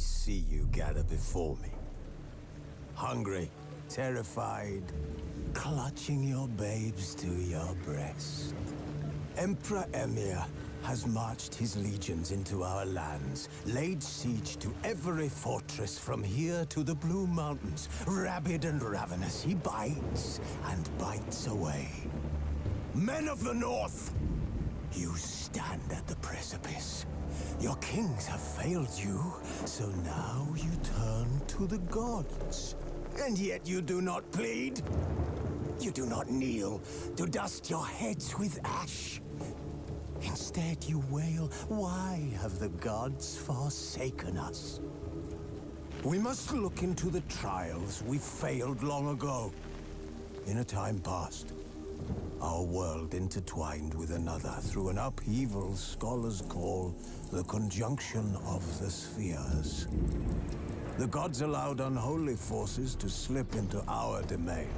see you gather before me. Hungry, terrified, clutching your babes to your breast. Emperor Emir has marched his legions into our lands, laid siege to every fortress from here to the Blue Mountains. Rabid and ravenous, he bites and bites away. Men of the North, you stand at the precipice. Your kings have failed you, so now you turn to the gods. And yet you do not plead. You do not kneel to dust your heads with ash. Instead you wail, why have the gods forsaken us? We must look into the trials we failed long ago. In a time past, our world intertwined with another through an upheaval scholars call the conjunction of the spheres. The gods allowed unholy forces to slip into our domain.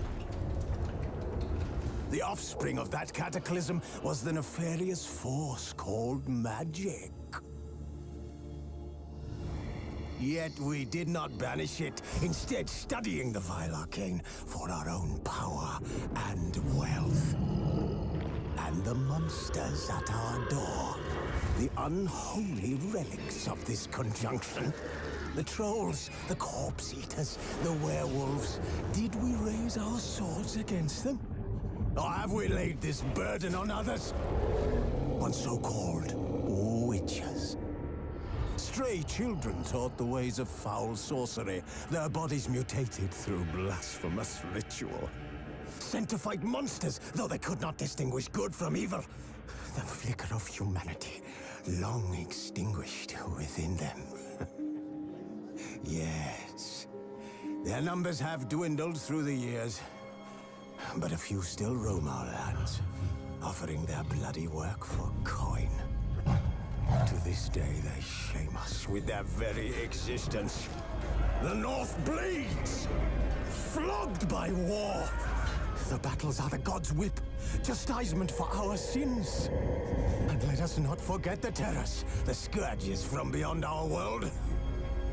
The offspring of that cataclysm was the nefarious force called magic. Yet we did not banish it, instead studying the vile arcane for our own power and wealth. And the monsters at our door, the unholy relics of this conjunction. The trolls, the corpse-eaters, the werewolves. Did we raise our swords against them? Or have we laid this burden on others? On so-called witches. Stray children taught the ways of foul sorcery, their bodies mutated through blasphemous ritual. Sent to fight monsters, though they could not distinguish good from evil. The flicker of humanity, long extinguished within them. Yes, their numbers have dwindled through the years. But a few still roam our lands, offering their bloody work for coin. To this day, they shame us with their very existence. The North bleeds, flogged by war. The battles are the gods' whip, chastisement for our sins. And let us not forget the terrors, the scourges from beyond our world.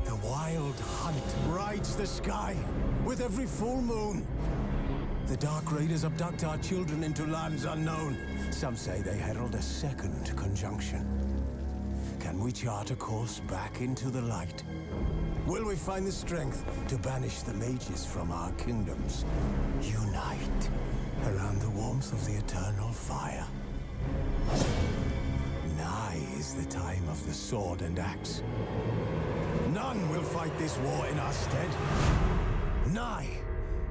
The wild hunt rides the sky with every full moon. The Dark Raiders abduct our children into lands unknown. Some say they herald a second conjunction. Can we chart a course back into the light? Will we find the strength to banish the mages from our kingdoms? Unite around the warmth of the eternal fire. Nigh is the time of the sword and axe. None will fight this war in our stead. Nigh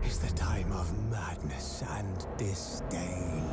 is the time of madness and disdain.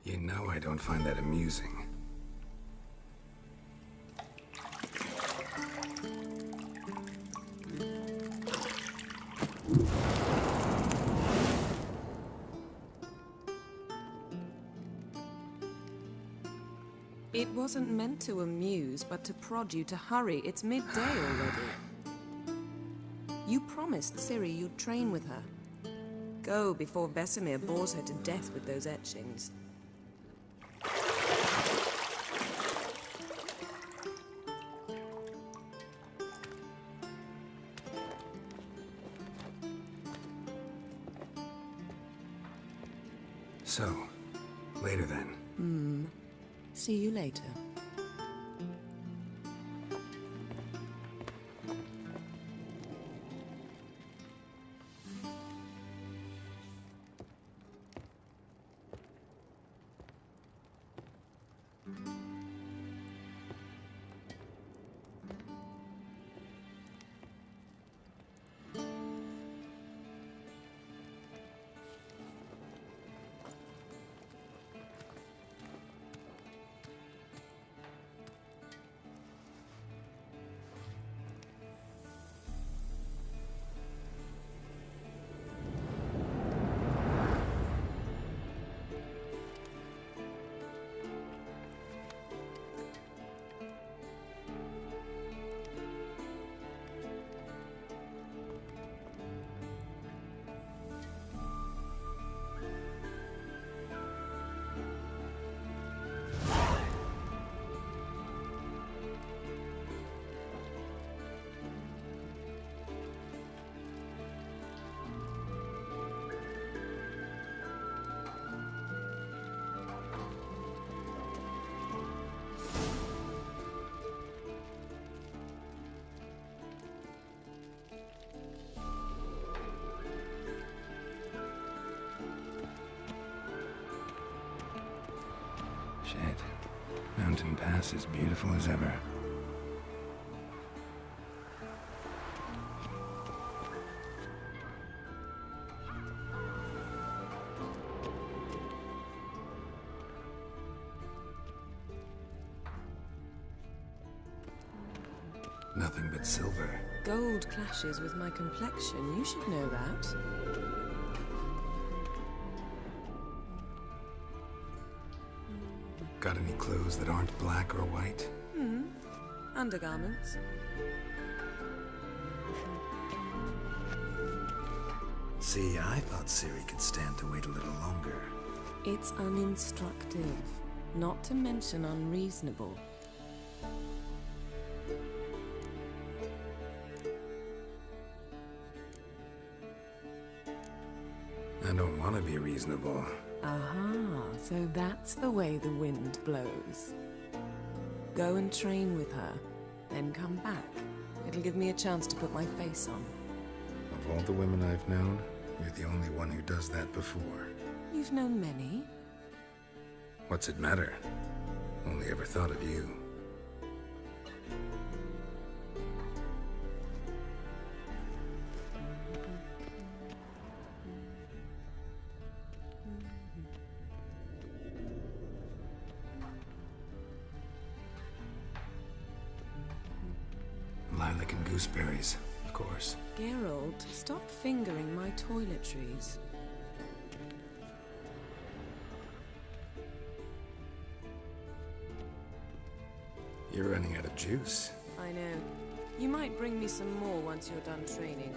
You know I don't find that amusing. It wasn't meant to amuse, but to prod you to hurry. It's midday already. You promised Ciri you'd train with her. Go before Vesemir bores her to death with those etchings. So, later then. See you later. Shit. Mountain Pass is beautiful as ever. Nothing but silver. Gold clashes with my complexion. You should know that. Got any clothes that aren't black or white? Undergarments. See, I thought Ciri could stand to wait a little longer. It's uninstructive, not to mention unreasonable. I don't want to be reasonable. Aha, so that's the way the wind blows. Go and train with her, then come back. It'll give me a chance to put my face on. Of all the women I've known, you're the only one who does that before. You've known many. What's it matter? Only ever thought of you. Lilac and gooseberries, of course. Geralt, stop fingering my toiletries. You're running out of juice. I know. You might bring me some more once you're done training.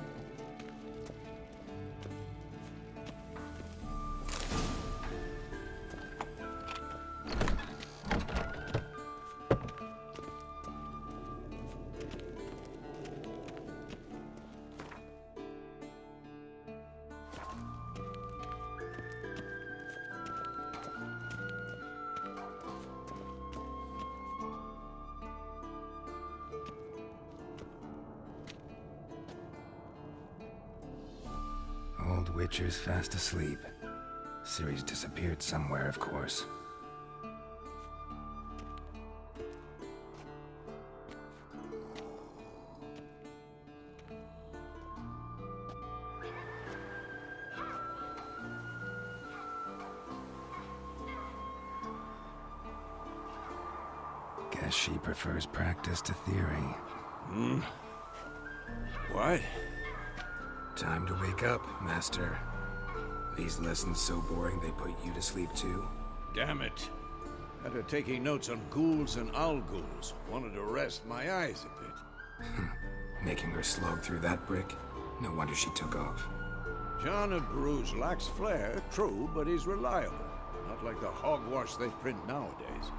old Witcher's fast asleep. Ciri's disappeared somewhere, of course. Guess she prefers practice to theory. What? Time to wake up, Master. These lessons so boring they put you to sleep too? Damn it. Had her taking notes on ghouls and owl-ghouls. Wanted to rest my eyes a bit. Making her slog through that brick? No wonder she took off. John of Bruges lacks flair, true, but he's reliable. Not like the hogwash they print nowadays.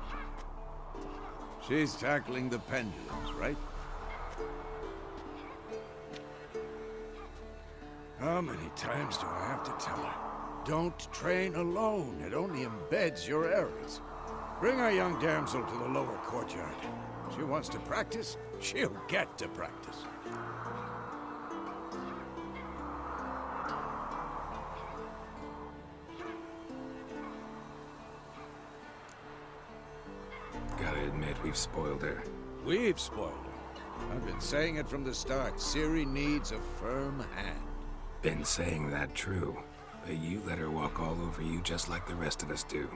She's tackling the pendulums, right? How many times do I have to tell her? Don't train alone. It only embeds your errors. Bring our young damsel to the lower courtyard. She wants to practice, she'll get to practice. Gotta admit, we've spoiled her. We've spoiled her. I've been saying it from the start. Ciri needs a firm hand. Been saying that true, but you let her walk all over you just like the rest of us do.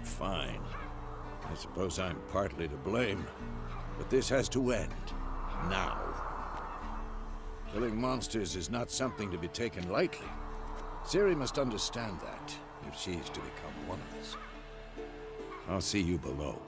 Fine. I suppose I'm partly to blame. But this has to end. Now. Killing monsters is not something to be taken lightly. Ciri must understand that, if she's to become one of us. I'll see you below.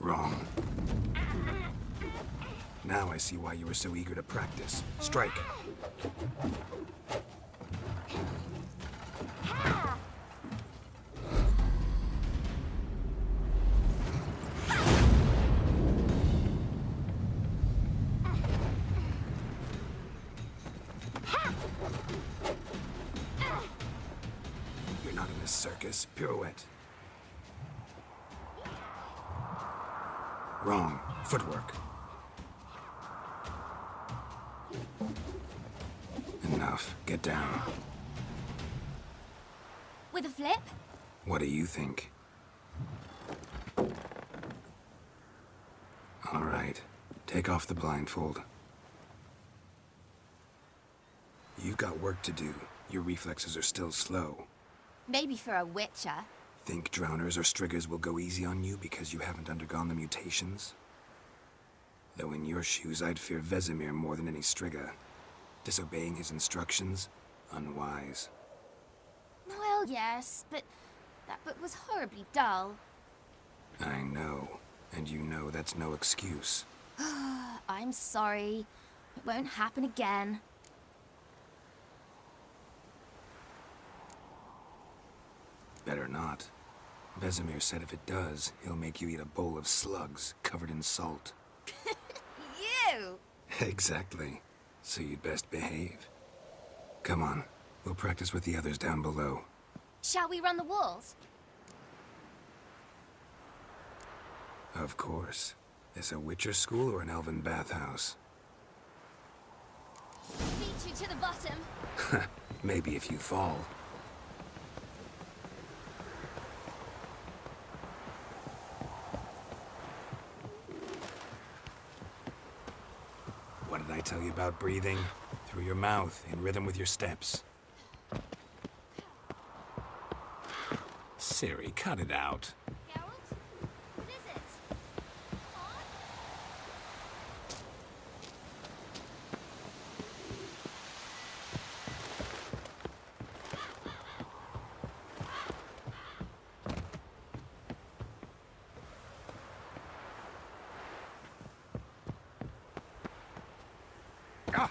Wrong. Now I see why you were so eager to practice. Strike. You're not in a circus. Pirouette. Wrong. Footwork. Enough. Get down. With a flip? What do you think? All right. Take off the blindfold. You've got work to do. Your reflexes are still slow. Maybe for a witcher. Think drowners or striggers will go easy on you because you haven't undergone the mutations? Though in your shoes, I'd fear Vesemir more than any strigger. Disobeying his instructions? Unwise. Well, yes, but that book was horribly dull. I know. And you know that's no excuse. I'm sorry. It won't happen again. Better not. Vesemir said if it does, he'll make you eat a bowl of slugs covered in salt. You! Exactly. So you'd best behave. Come on. We'll practice with the others down below. Shall we run the walls? Of course. This a Witcher school or an elven bathhouse? Beat you to the bottom. Maybe if you fall. What did I tell you about breathing? Through your mouth, in rhythm with your steps. Ciri, cut it out. Geralt? What is it? Come on. Ah!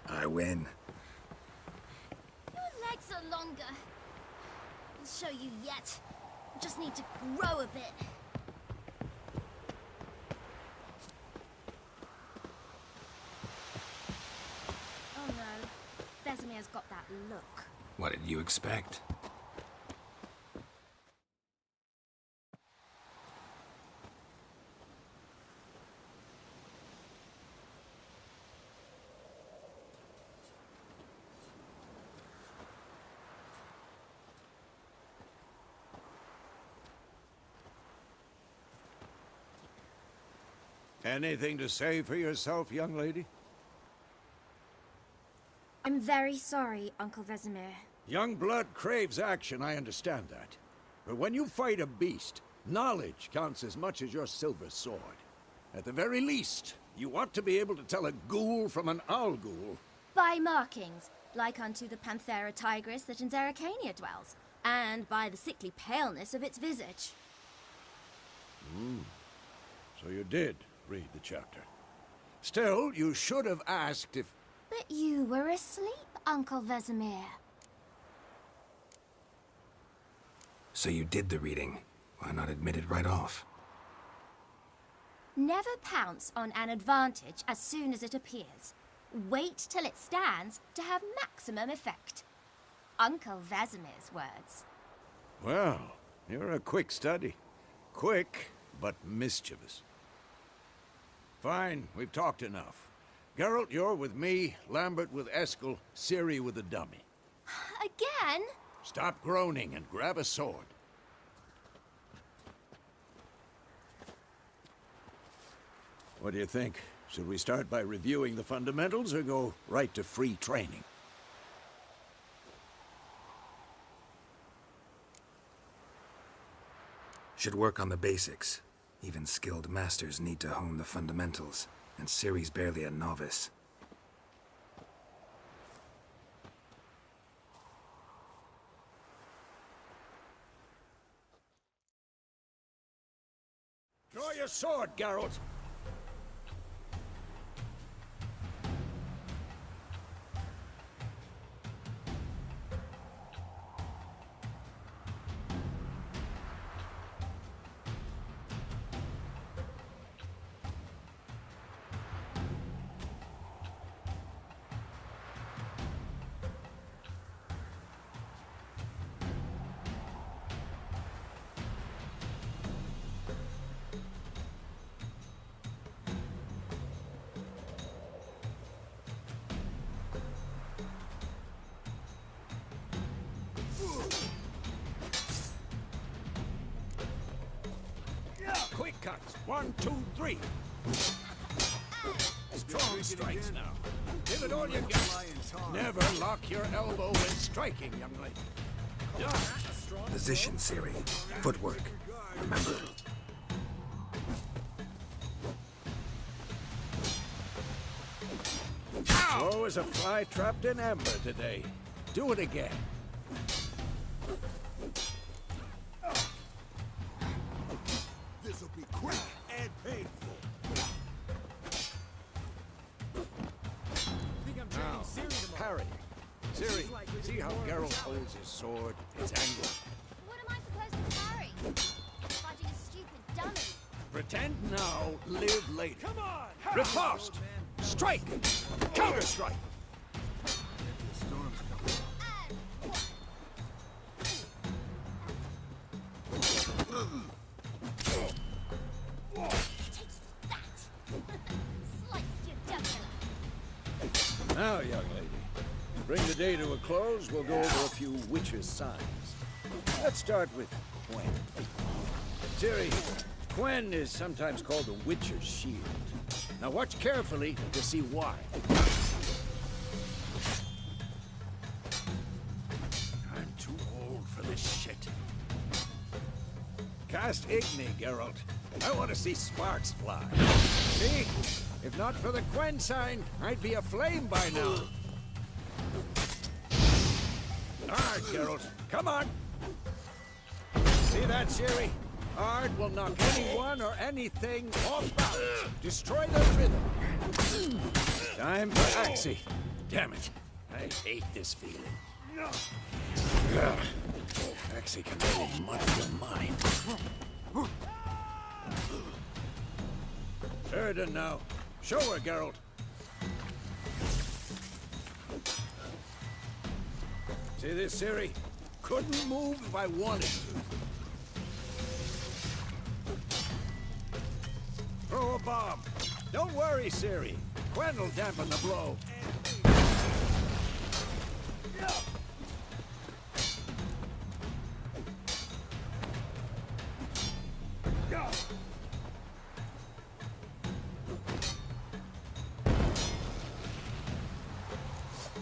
I win. Your legs are longer. I'll show you yet. You just need to grow a bit. got that look. What did you expect? Anything to say for yourself, young lady? I'm very sorry, Uncle Vesemir. Young blood craves action, I understand that. But when you fight a beast, knowledge counts as much as your silver sword. At the very least, you ought to be able to tell a ghoul from an owl ghoul. By markings, like unto the Panthera tigris that in Zeracania dwells, and by the sickly paleness of its visage. So you did read the chapter. Still, you should have asked if... But you were asleep, Uncle Vesemir. So you did the reading. Why not admit it right off? Never pounce on an advantage as soon as it appears. Wait till it stands to have maximum effect. Uncle Vesemir's words. Well, you're a quick study. Quick, but mischievous. Fine, we've talked enough. Geralt, you're with me, Lambert with Eskel, Ciri with the dummy. Again? Stop groaning and grab a sword. What do you think? Should we start by reviewing the fundamentals or go right to free training? Should work on the basics. Even skilled masters need to hone the fundamentals, and Ciri's barely a novice. Draw your sword, Geralt! Quick cuts. 1, 2, 3. Strong strikes now. Give it all you got. Never lock your elbow when striking, young lady. Position, Ciri. Footwork. Remember. Slow as a fly trapped in amber today. Do it again. This'll be quick and painful. Now, parry. Ciri, see how Geralt holds his sword? It's angled. What am I supposed to parry? Fighting a stupid dummy. Pretend now, live later. Come on! Riposte! Strike! Counter-strike! Now, young lady, to bring the day to a close, we'll go over a few witches' signs. Let's start with Quen. Ciri, Quen is sometimes called the witcher's shield. Now watch carefully to see why. I'm too old for this shit. Cast Igni, Geralt. I want to see sparks fly. See? If not for the Quen sign, I'd be aflame by now. Ard, Geralt. Come on! See that, Ciri? Ard will knock anyone or anything off balance. Destroy the rhythm. Time for Axie. Damn it. I hate this feeling. Ugh. Axie can really muddle your mind. Erden now. Show her, Geralt. See this, Ciri? Couldn't move if I wanted to. Throw a bomb. Don't worry, Ciri. Gwen'll dampen the blow.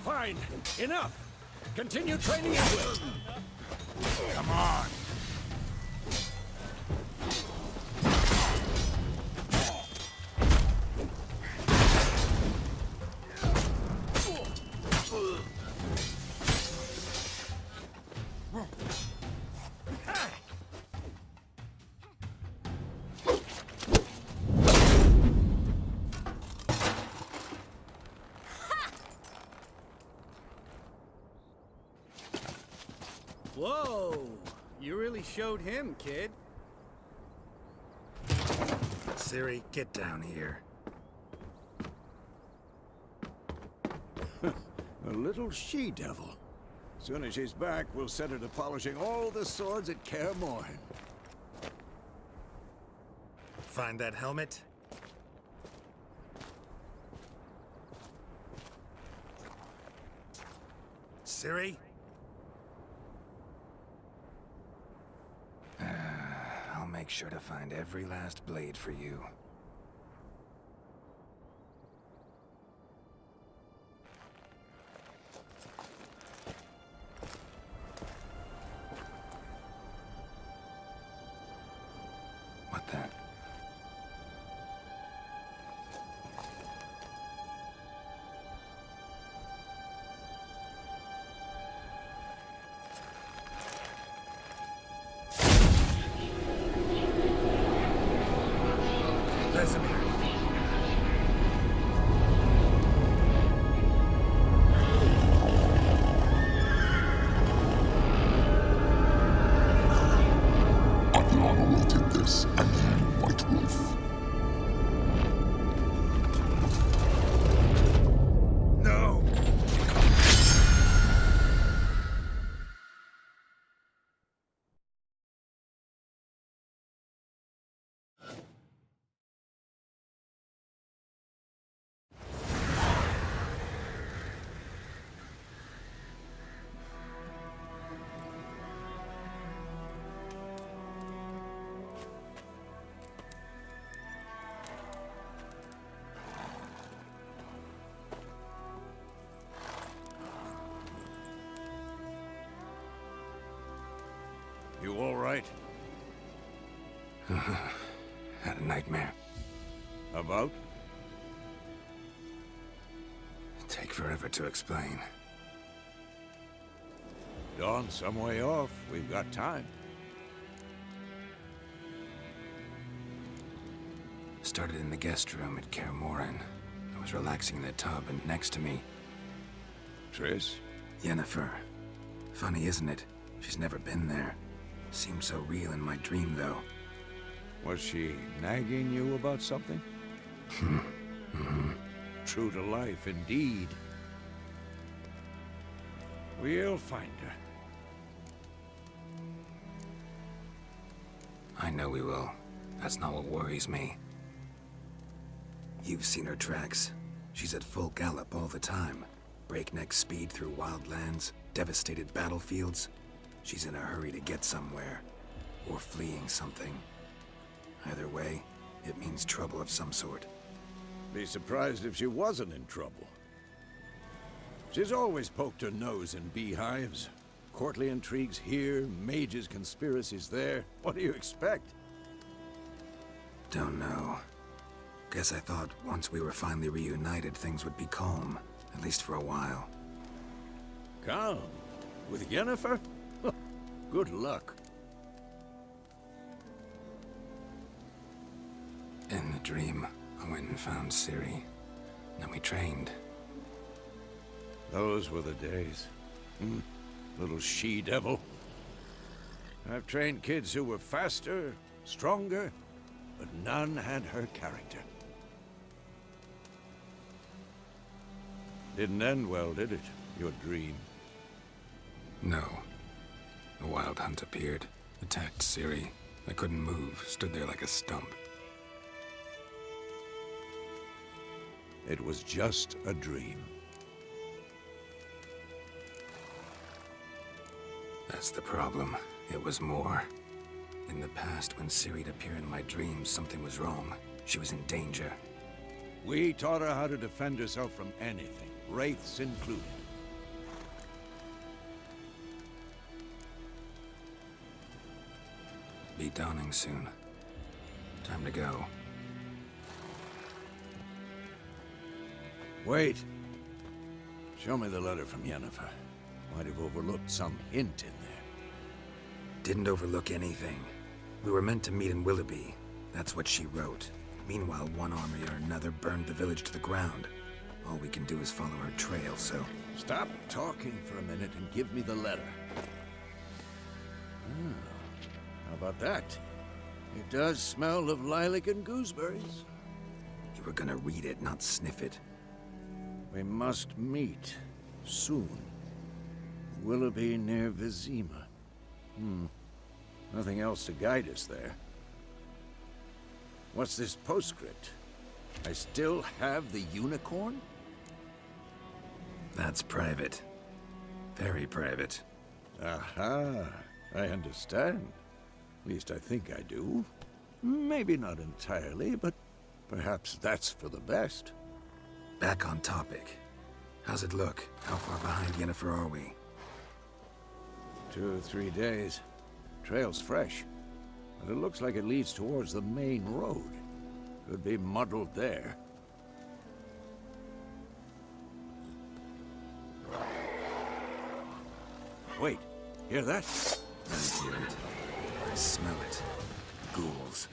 Fine. Enough. Continue training at will. Come on. Whoa! You really showed him, kid. Ciri, get down here. A little she-devil. Soon as she's back, we'll set her to polishing all the swords at Kaer Morhen. Find that helmet? Ciri? I'll make sure to find every last blade for you. What the? Vesemir. Adriana will take this, and you, White Wolf. No! You all right? Had a nightmare. About? Take forever to explain. Dawn's some way off. We've got time. Started in the guest room at Kaer Morhen. I was relaxing in the tub, and next to me, Triss? Yennefer. Funny, isn't it? She's never been there. Seemed so real in my dream, though. Was she nagging you about something? True to life, indeed. We'll find her. I know we will. That's not what worries me. You've seen her tracks. She's at full gallop all the time. Breakneck speed through wildlands, devastated battlefields. She's in a hurry to get somewhere. Or fleeing something. Either way, it means trouble of some sort. Be surprised if she wasn't in trouble. She's always poked her nose in beehives. Courtly intrigues here, mages' conspiracies there. What do you expect? Don't know. Guess I thought once we were finally reunited, things would be calm. At least for a while. Calm? With Yennefer? Good luck. In the dream, I went and found Ciri. Then we trained. Those were the days. Little she-devil. I've trained kids who were faster, stronger, but none had her character. Didn't end well, did it? Your dream. No. A wild hunt appeared, attacked Ciri. I couldn't move, stood there like a stump. It was just a dream. That's the problem. It was more. In the past, when Ciri'd appear in my dreams, something was wrong. She was in danger. We taught her how to defend herself from anything, wraiths included. Be dawning soon. Time to go. Wait. Show me the letter from Yennefer. Might have overlooked some hint in there. Didn't overlook anything. We were meant to meet in Willoughby. That's what she wrote. Meanwhile, one army or another burned the village to the ground. All we can do is follow her trail, so... Stop talking for a minute and give me the letter. How about that? It does smell of lilac and gooseberries. You were gonna read it, not sniff it. We must meet. Soon. Willoughby near Vizima. Nothing else to guide us there. What's this postscript? I still have the unicorn? That's private. Very private. Aha. I understand. At least I think I do. Maybe not entirely, but perhaps that's for the best. Back on topic. How's it look? How far behind Yennefer are we? 2 or 3 days. Trail's fresh, but it looks like it leads towards the main road. Could be muddled there. Wait, hear that? I hear it. I smell it. Ghouls.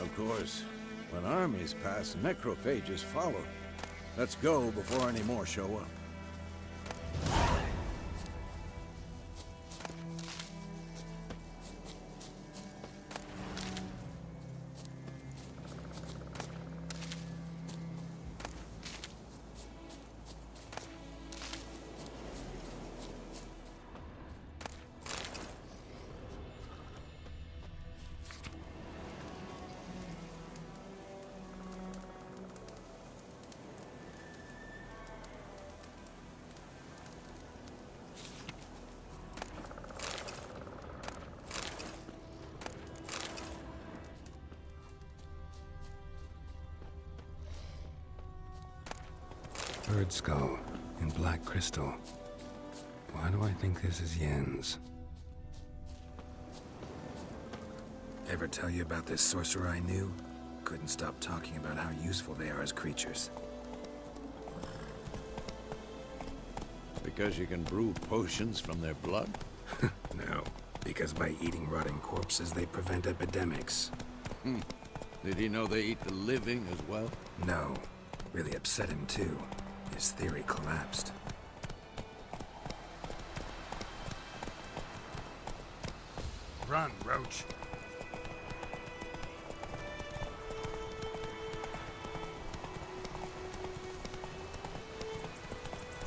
Of course, when armies pass, necrophages follow. Let's go before any more show up. Bird skull in black crystal. Why do I think this is Yen's? Ever tell you about this sorcerer I knew? Couldn't stop talking about how useful they are as creatures. Because you can brew potions from their blood? No, because by eating rotting corpses, they prevent epidemics. Did he know they eat the living as well? No. Really upset him, too. His theory collapsed. Run, Roach.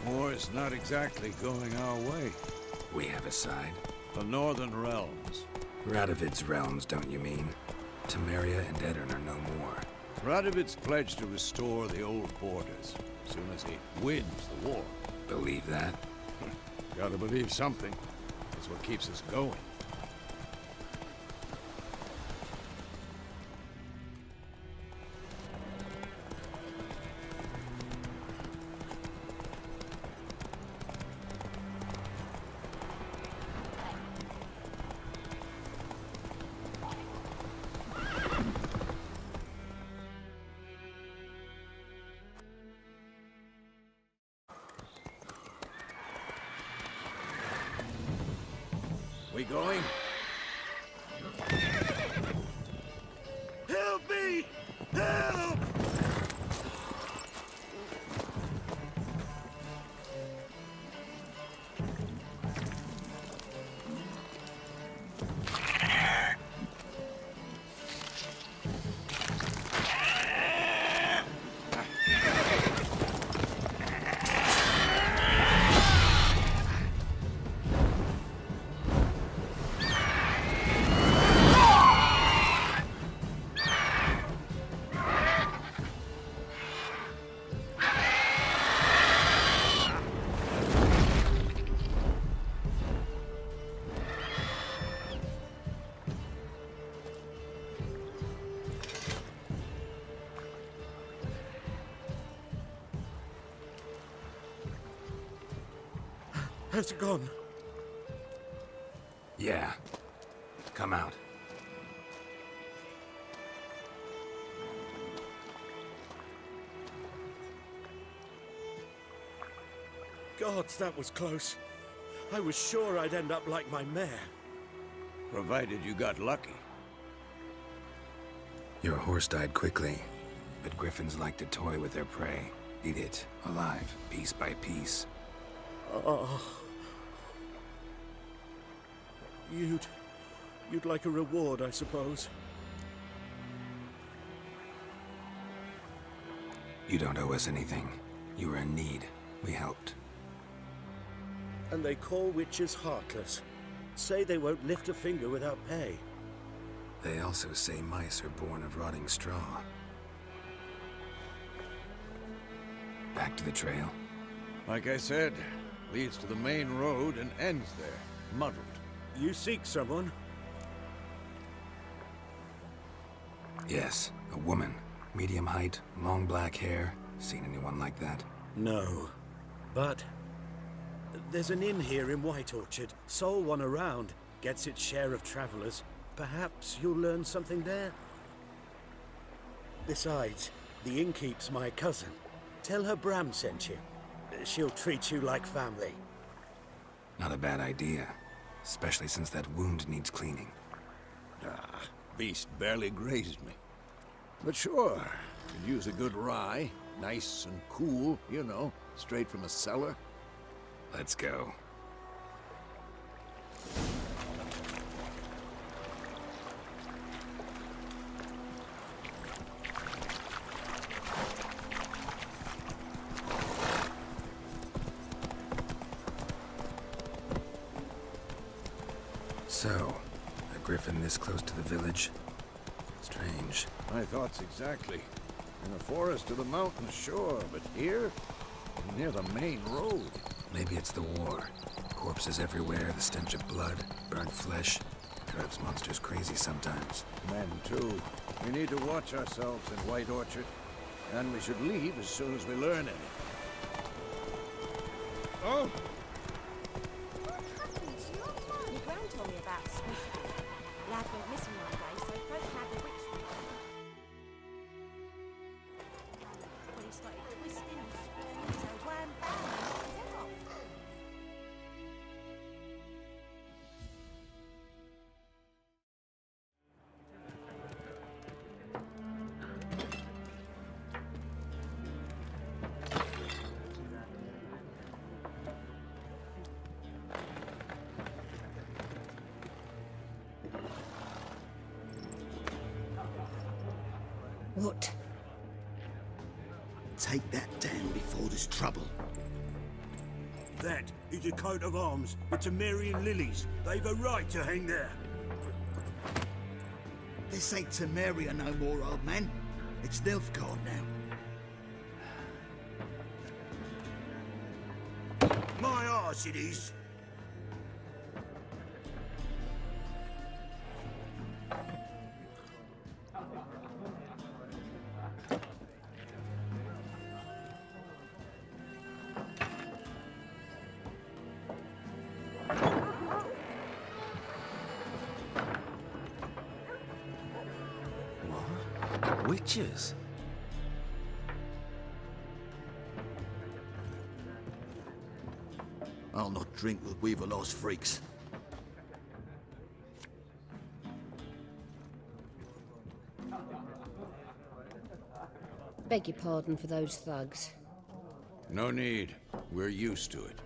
War is not exactly going our way. We have a side. The Northern Realms. Radovid's realms, don't you mean? Temeria and Edirn are no more. Radovid's pledged to restore the old borders as soon as he wins the war. Believe that? Gotta believe something. That's what keeps us going. We going? Help me! Help! Has it gone? Yeah. Come out. Gods, that was close. I was sure I'd end up like my mare. Provided you got lucky. Your horse died quickly, but griffins like to toy with their prey. Eat it, alive, piece by piece. Oh. You'd like a reward, I suppose. You don't owe us anything. You were in need. We helped. And they call witches heartless. Say they won't lift a finger without pay. They also say mice are born of rotting straw. Back to the trail? Like I said, leads to the main road and ends there, muddled. You seek someone? Yes, a woman. Medium height, long black hair. Seen anyone like that? No. But there's an inn here in White Orchard. Sole one around. Gets its share of travelers. Perhaps you'll learn something there. Besides, the innkeep's my cousin. Tell her Bram sent you. She'll treat you like family. Not a bad idea. Especially since that wound needs cleaning. Beast barely grazed me. But sure, could use a good rye. Nice and cool, you know, straight from a cellar. Let's go. So, a griffin this close to the village? Strange. My thoughts exactly. In the forest or the mountains, sure, but here? Near the main road. Maybe it's the war. Corpses everywhere, the stench of blood, burnt flesh. Drives monsters crazy sometimes. Men, too. We need to watch ourselves in White Orchard. And we should leave as soon as we learn anything. Oh! told me about a Swiss lad. Lad went missing one day, so folk had the witch from him. When he started twisting and spinning, so wham bam, he knocked his head off. What? Take that down before there's trouble. That is a coat of arms. It's a Marian Lilies. They've a right to hang there. This ain't Temeria no more, old man. It's Nilfgaard now. My arse it is. Witches? I'll not drink with Weaverlost freaks. Beg your pardon for those thugs. No need. We're used to it.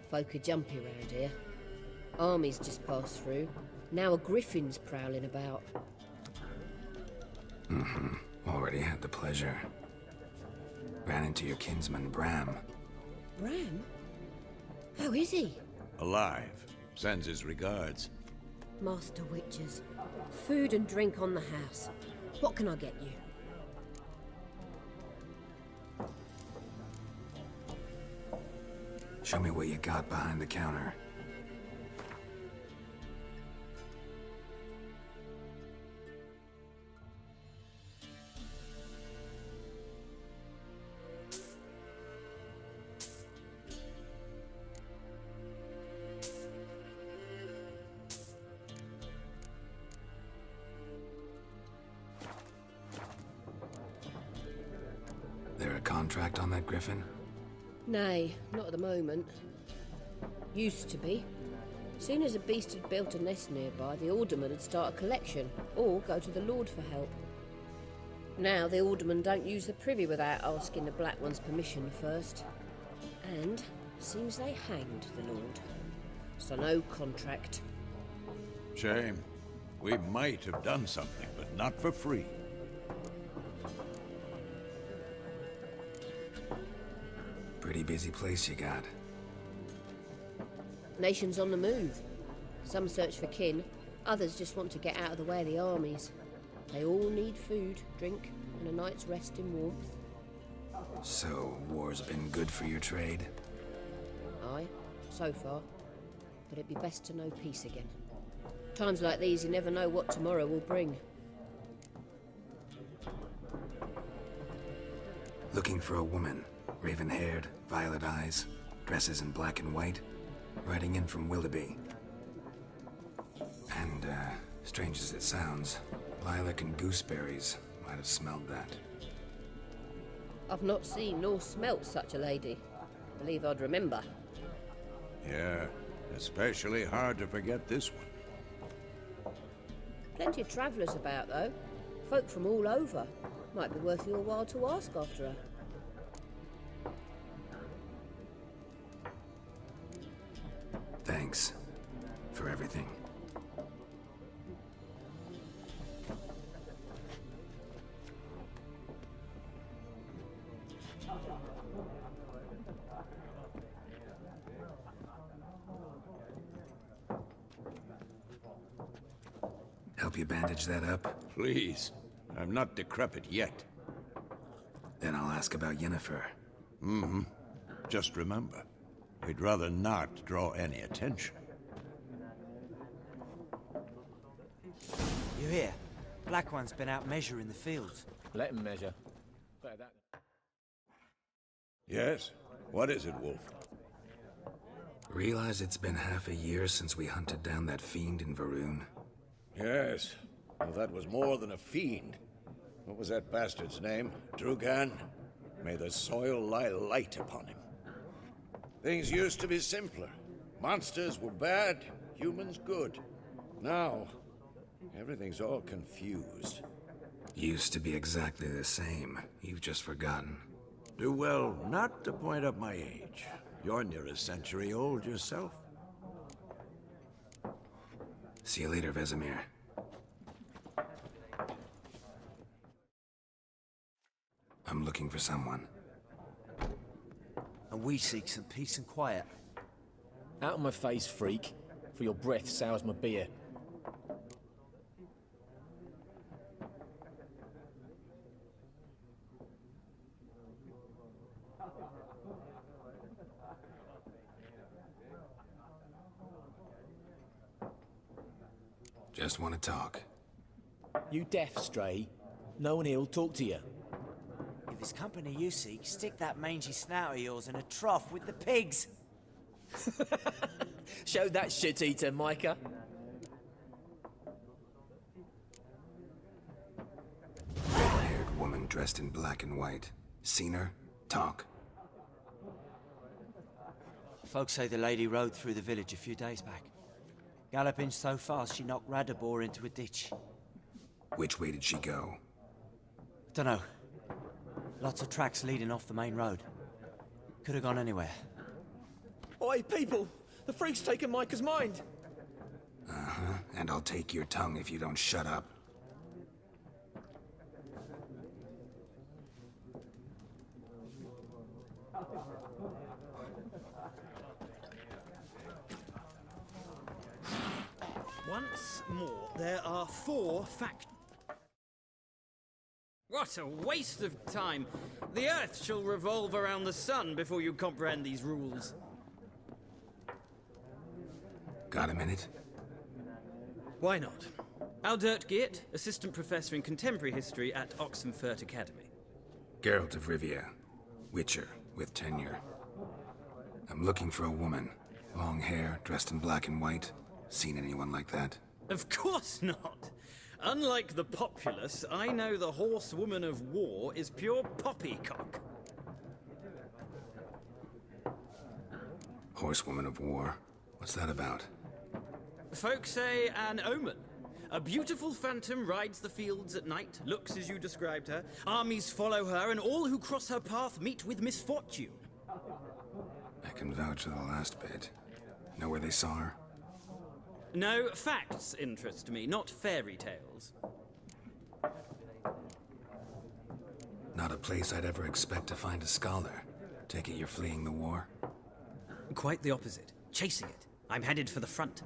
Folk are jumpy round here. Armies just passed through. Now a griffin's prowling about. Already had the pleasure. Ran into your kinsman, Bram. Bram? How is he? Alive. Sends his regards. Master Witches. Food and drink on the house. What can I get you? Show me what you got behind the counter. There a contract on that griffin? Nay, not at the moment. Used to be. Soon as a beast had built a nest nearby, the alderman would start a collection, or go to the Lord for help. Now the aldermen don't use the privy without asking the Black One's permission first. And seems they hanged the Lord. So no contract. Shame. We might have done something, but not for free. Pretty busy place you got. Nations on the move. Some search for kin, others just want to get out of the way of the armies. They all need food, drink, and a night's rest in warmth. So, war's been good for your trade? Aye, so far. But it'd be best to know peace again. Times like these, you never know what tomorrow will bring. Looking for a woman. Raven-haired, violet eyes, dresses in black and white. Riding in from Willoughby. And, strange as it sounds, lilac and gooseberries might have smelled that. I've not seen nor smelt such a lady. Believe I'd remember. Yeah, especially hard to forget this one. Plenty of travellers about, though. Folk from all over. Might be worth your while to ask after her. Thanks for everything. Help you bandage that up? Please. I'm not decrepit yet. Then I'll ask about Yennefer. Just remember, we'd rather not draw any attention. You hear? Black One's been out measuring the fields. Let him measure. Better that. Yes? What is it, Wolf? Realize it's been half a year since we hunted down that fiend in Varun? Yes. Well, that was more than a fiend. What was that bastard's name? Drugan? May the soil lie light upon him. Things used to be simpler. Monsters were bad, humans good. Now, everything's all confused. Used to be exactly the same. You've just forgotten. Do well not to point up my age. You're near a century old yourself. See you later, Vesemir. I'm looking for someone. And we seek some peace and quiet. Out of my face, freak, for your breath sours my beer. Just want to talk. You deaf, Stray? No one here will talk to you. If it's company you seek, stick that mangy snout of yours in a trough with the pigs. Show that shit-eater, Micah. Red-haired woman dressed in black and white. Seen her? Talk. Folks say the lady rode through the village a few days back. Galloping so fast she knocked Radabor into a ditch. Which way did she go? Dunno. Lots of tracks leading off the main road. Could have gone anywhere. Oi, people! The freak's taken Micah's mind! Uh-huh, and I'll take your tongue if you don't shut up. Once more, there are 4 factions. What a waste of time! The Earth shall revolve around the sun before you comprehend these rules. Got a minute? Why not? Aldert Geert, Assistant Professor in Contemporary History at Oxenfurt Academy. Geralt of Rivia. Witcher, with tenure. I'm looking for a woman. Long hair, dressed in black and white. Seen anyone like that? Of course not! Unlike the populace, I know the horsewoman of war is pure poppycock. Horsewoman of war? What's that about? Folk say an omen. A beautiful phantom rides the fields at night, looks as you described her. Armies follow her, and all who cross her path meet with misfortune. I can vouch for the last bit. Know where they saw her? No, facts interest me, not fairy tales. Not a place I'd ever expect to find a scholar. Take it you're fleeing the war? Quite the opposite. Chasing it. I'm headed for the front.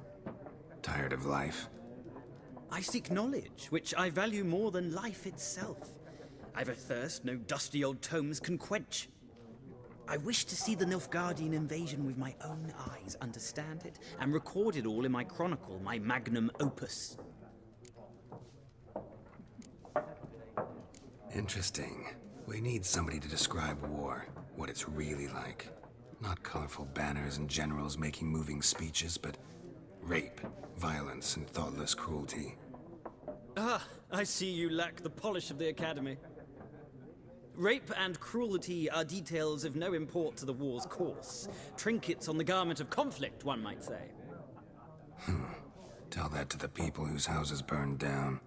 Tired of life? I seek knowledge, which I value more than life itself. I've a thirst no dusty old tomes can quench. I wish to see the Nilfgaardian invasion with my own eyes, understand it, and record it all in my chronicle, my magnum opus. Interesting. We need somebody to describe war, what it's really like. Not colorful banners and generals making moving speeches, but rape, violence, and thoughtless cruelty. Ah, I see you lack the polish of the Academy. Rape and cruelty are details of no import to the war's course. Trinkets on the garment of conflict, one might say. Tell that to the people whose houses burned down.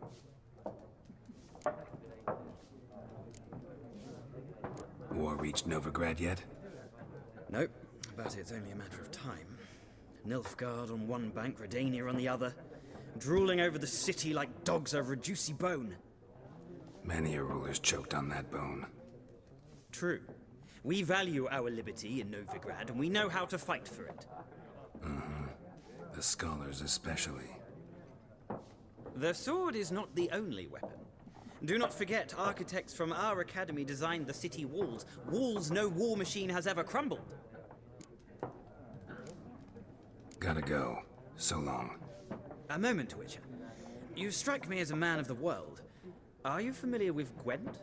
War reached Novigrad yet? Nope, but it's only a matter of time. Nilfgaard on one bank, Redania on the other, drooling over the city like dogs over a juicy bone. Many a ruler's choked on that bone. True. We value our liberty in Novigrad, and we know how to fight for it. Mm-hmm. The scholars especially. The sword is not the only weapon. Do not forget, architects from our academy designed the city walls. Walls no war machine has ever crumbled. Gotta go. So long. A moment, Witcher. You strike me as a man of the world. Are you familiar with Gwent?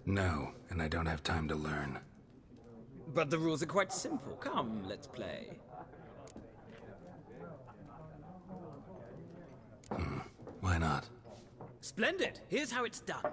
No, and I don't have time to learn. But the rules are quite simple. Come, let's play. Why not? Splendid! Here's how it's done.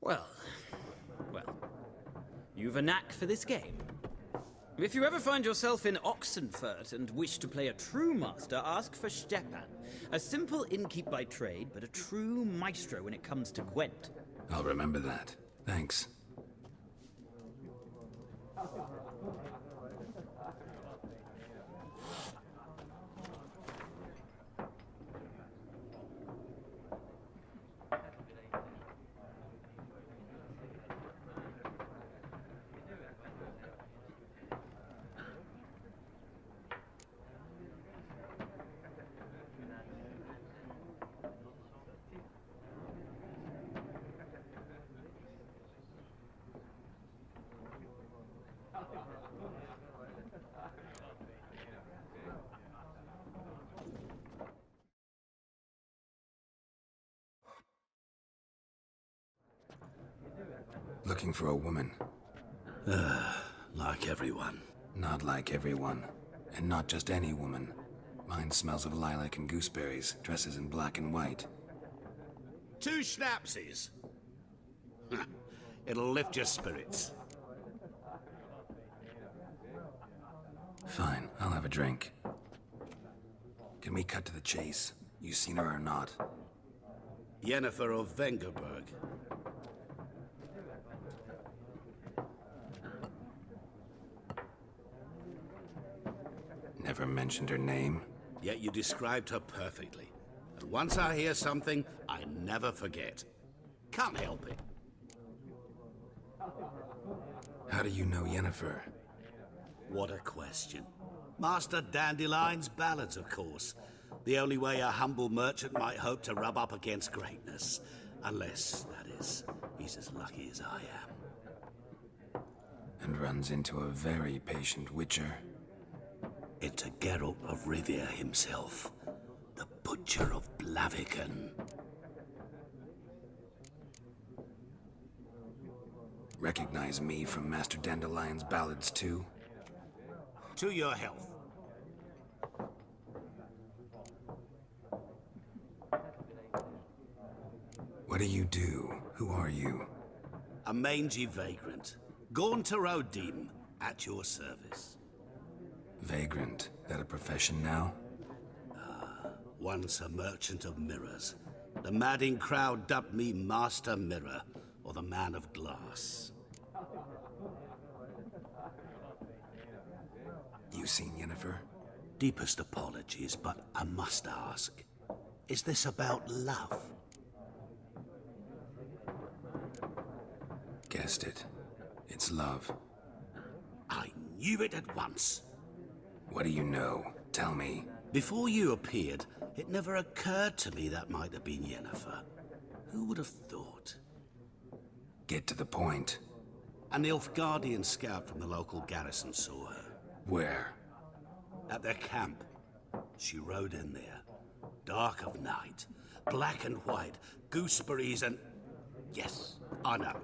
Well, you've a knack for this game. If you ever find yourself in Oxenfurt and wish to play a true master, ask for Stepan. A simple innkeep by trade, but a true maestro when it comes to Gwent. I'll remember that. Thanks. Looking for a woman. Like everyone. Not like everyone. And not just any woman. Mine smells of lilac and gooseberries, dresses in black and white. 2 schnapsies. It'll lift your spirits. Fine, I'll have a drink. Can we cut to the chase? You seen her or not? Yennefer of Vengerberg. Never mentioned her name. Yet you described her perfectly. And once I hear something, I never forget. Can't help it. How do you know Yennefer? What a question. Master Dandelion's ballads, of course. The only way a humble merchant might hope to rub up against greatness. Unless, that is, he's as lucky as I am. And runs into a very patient witcher. Into Geralt of Rivia himself. The Butcher of Blaviken. Recognize me from Master Dandelion's ballads, too? To your health. What do you do? Who are you? A mangy vagrant. Gone to Rodim, at your service. Vagrant? That a profession now? Once a merchant of mirrors. The madding crowd dubbed me Master Mirror, or the Man of Glass. You seen Yennefer? Deepest apologies, but I must ask. Is this about love? Guessed it. It's love. I knew it at once. What do you know? Tell me. Before you appeared, it never occurred to me that might have been Yennefer. Who would have thought? Get to the point. A Nilfgaardian scout from the local garrison saw her. Where? At their camp. She rode in there. Dark of night. Black and white. Gooseberries and... Yes, I know.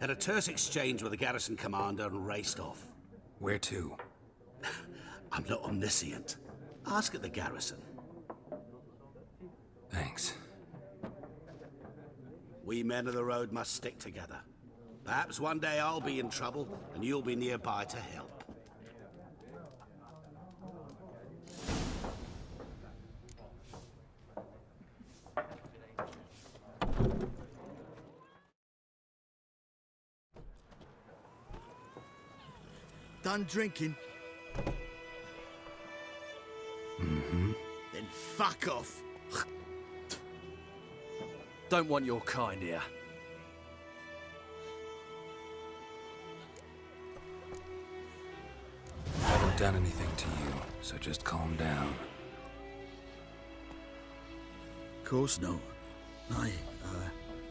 Had a terse exchange with the garrison commander and raced off. Where to? I'm not omniscient. Ask at the garrison. Thanks. We men of the road must stick together. Perhaps one day I'll be in trouble and you'll be nearby to help. Done drinking? Mm-hmm. Then fuck off. Don't want your kind here. I haven't done anything to you, so just calm down. Of course no.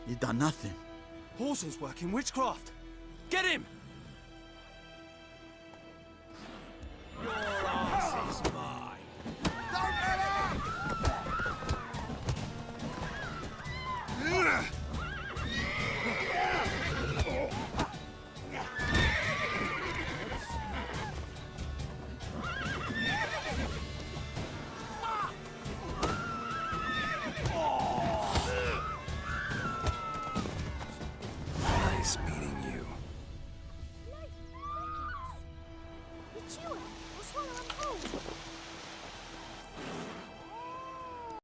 You done nothing. Horses working witchcraft. Get him! Your ass is mine. Don't get up! Nice meeting you. No, Vikings. The Chewer will swallow them whole.